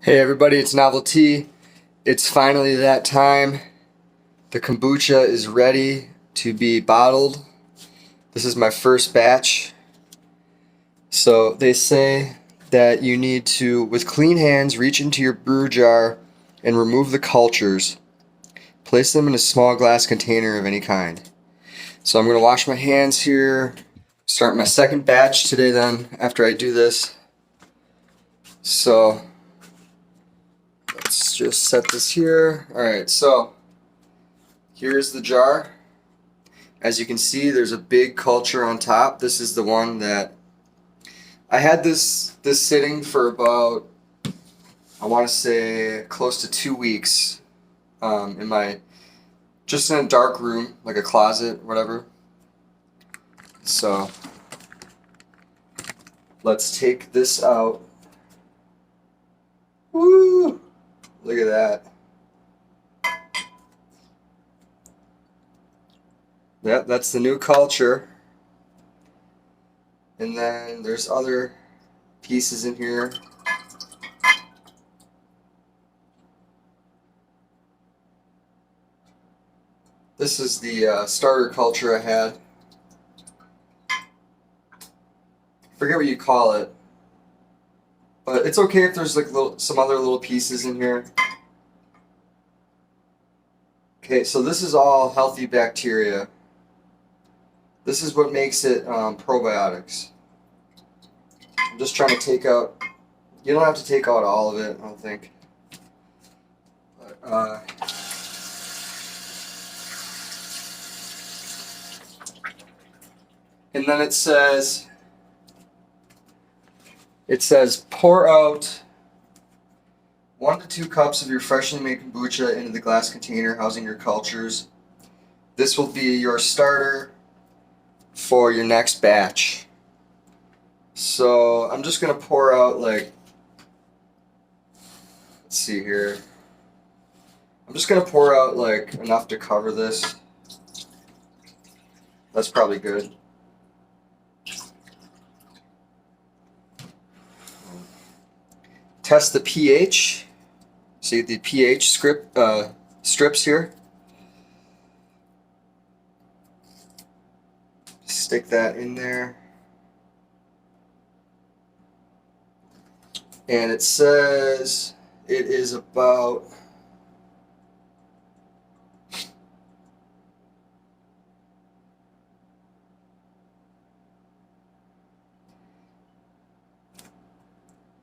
Hey everybody, it's Novelty. It's finally that time. The kombucha is ready to be bottled. This is my first batch. So they say that you need to, with clean hands, reach into your brew jar and remove the cultures. Place them in a small glass container of any kind. So I'm going to wash my hands here. Start my second batch today then, after I do this. So let's just set this here. Alright, so here's the jar. As you can see, there's a big culture on top. This is the one that I had this sitting for about, I want to say, close to 2 weeks in my, just in a dark room, like a closet, whatever. So let's take this out. Woo! Look at that. Yep, that's the new culture. And then there's other pieces in here. This is the starter culture I had. Forget what you call it. But it's okay if there's like some other little pieces in here. Okay, so this is all healthy bacteria. This is what makes it probiotics. I'm just trying to take out, you don't have to take out all of it, I don't think. But, and then it says pour out 1 to 2 cups of your freshly made kombucha into the glass container housing your cultures. This will be your starter for your next batch. So I'm just gonna pour out like, let's see here. I'm just gonna pour out like enough to cover this. That's probably good. Test the pH. See the pH strips here. Stick that in there. And it says it is about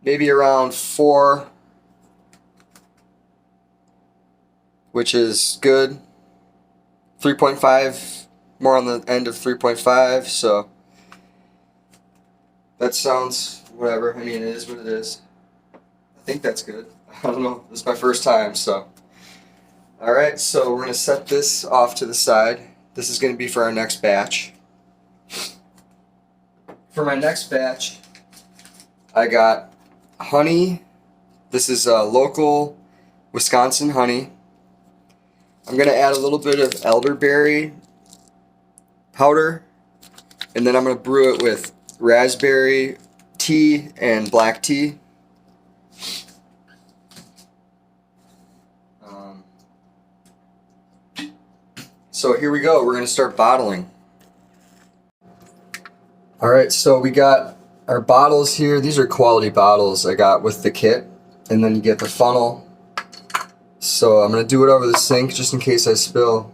maybe around 4, which is good. 3.5, more on the end of 3.5, so that sounds whatever. I mean, it is what it is. I think that's good. I don't know. This is my first time, so. Alright, so we're going to set this off to the side. This is going to be for our next batch. For my next batch, I got honey. This is local Wisconsin honey. I'm going to add a little bit of elderberry powder, and then I'm going to brew it with raspberry tea and black tea. So here we go, we're going to start bottling. Alright, so we got our bottles here. These are quality bottles I got with the kit, and then you get the funnel. So I'm going to do it over the sink just in case I spill.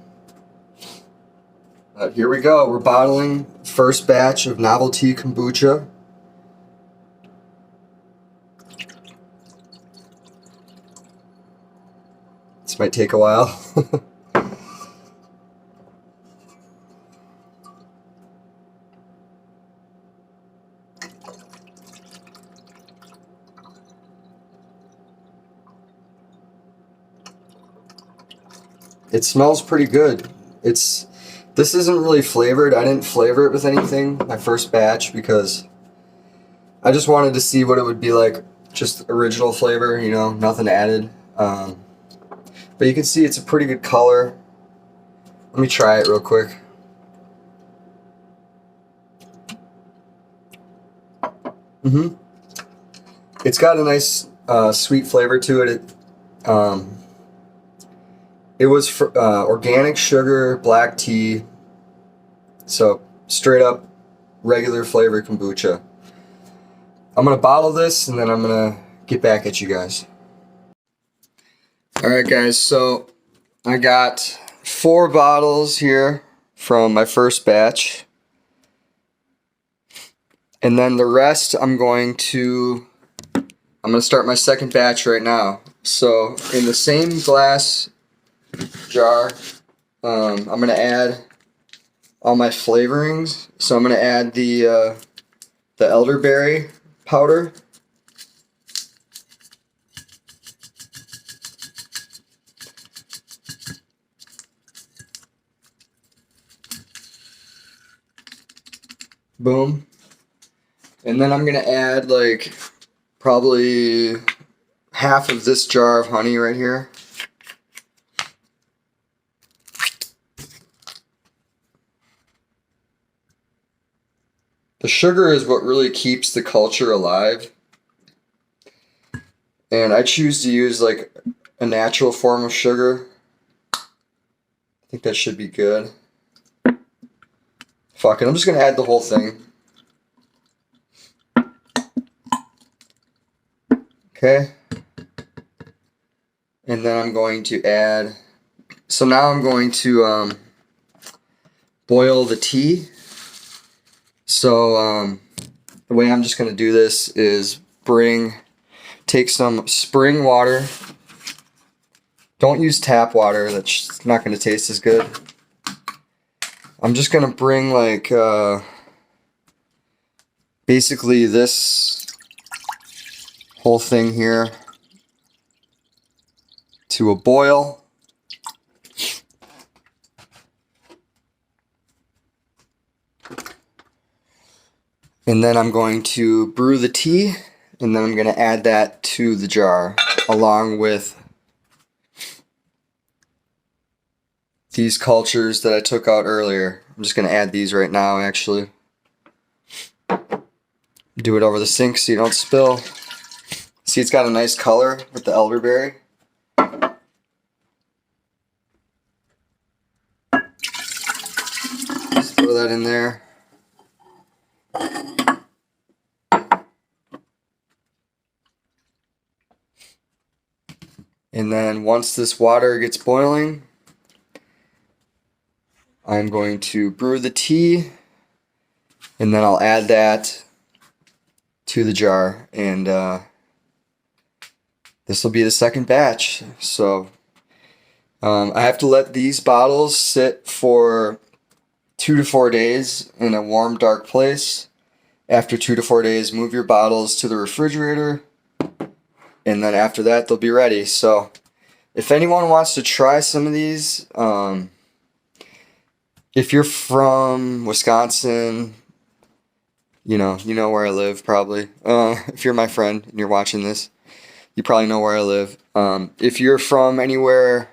Here we go, we're bottling first batch of Novelty Kombucha. This might take a while. It smells pretty good. This isn't really flavored. I didn't flavor it with anything, my first batch, because I just wanted to see what it would be like, just original flavor, you know, nothing added. But you can see it's a pretty good color. Let me try it real quick. It's got a nice sweet flavor to it. It was organic sugar, black tea, so straight up regular flavor kombucha. I'm gonna bottle this and then I'm gonna get back at you guys. Alright guys, so I got 4 bottles here from my first batch. And then the rest I'm gonna start my second batch right now. So in the same glass jar, I'm gonna add all my flavorings. So I'm gonna add the elderberry powder. Boom. And then I'm gonna add like probably half of this jar of honey right here. The sugar is what really keeps the culture alive. And I choose to use like a natural form of sugar. I think that should be good. Fuck it, I'm just gonna add the whole thing. Okay. And then I'm going to add, so now I'm going to boil the tea. So the way I'm just going to do this is take some spring water. Don't use tap water, that's not going to taste as good. I'm just going to bring like basically this whole thing here to a boil. And then I'm going to brew the tea, and then I'm going to add that to the jar along with these cultures that I took out earlier. I'm just going to add these right now actually. Do it over the sink so you don't spill. See, it's got a nice color with the elderberry. Just throw that in there. And then once this water gets boiling, I'm going to brew the tea, and then I'll add that to the jar, and this will be the second batch. So I have to let these bottles sit for 2 to 4 days in a warm, dark place. After 2 to 4 days, move your bottles to the refrigerator, and then after that they'll be ready. So if anyone wants to try some of these, if you're from Wisconsin, you know where I live probably. If you're my friend and you're watching this, you probably know where I live. If you're from anywhere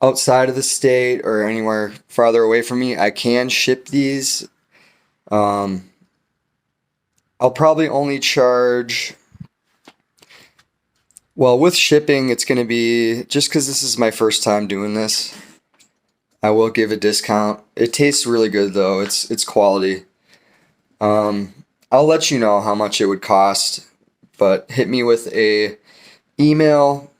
outside of the state or anywhere farther away from me, I can ship these. I'll probably only charge, well, with shipping, it's going to be, just because this is my first time doing this, I will give a discount. It tastes really good though. It's quality. I'll let you know how much it would cost, but hit me with a email.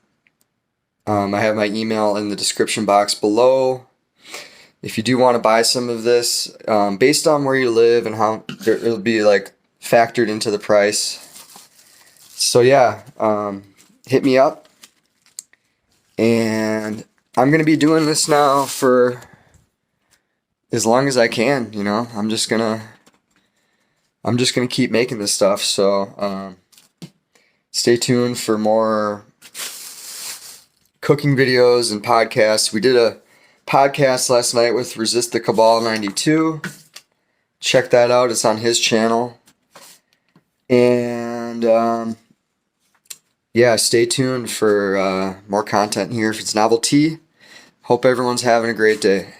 I have my email in the description box below. If you do want to buy some of this, based on where you live and how it'll be like factored into the price. So yeah, hit me up, and I'm gonna be doing this now for as long as I can. I'm just gonna keep making this stuff. So stay tuned for more cooking videos and podcasts. We did a podcast last night with Resist the Cabal 92. Check that out. It's on his channel. And yeah, stay tuned for more content here. If it's novelty, hope everyone's having a great day.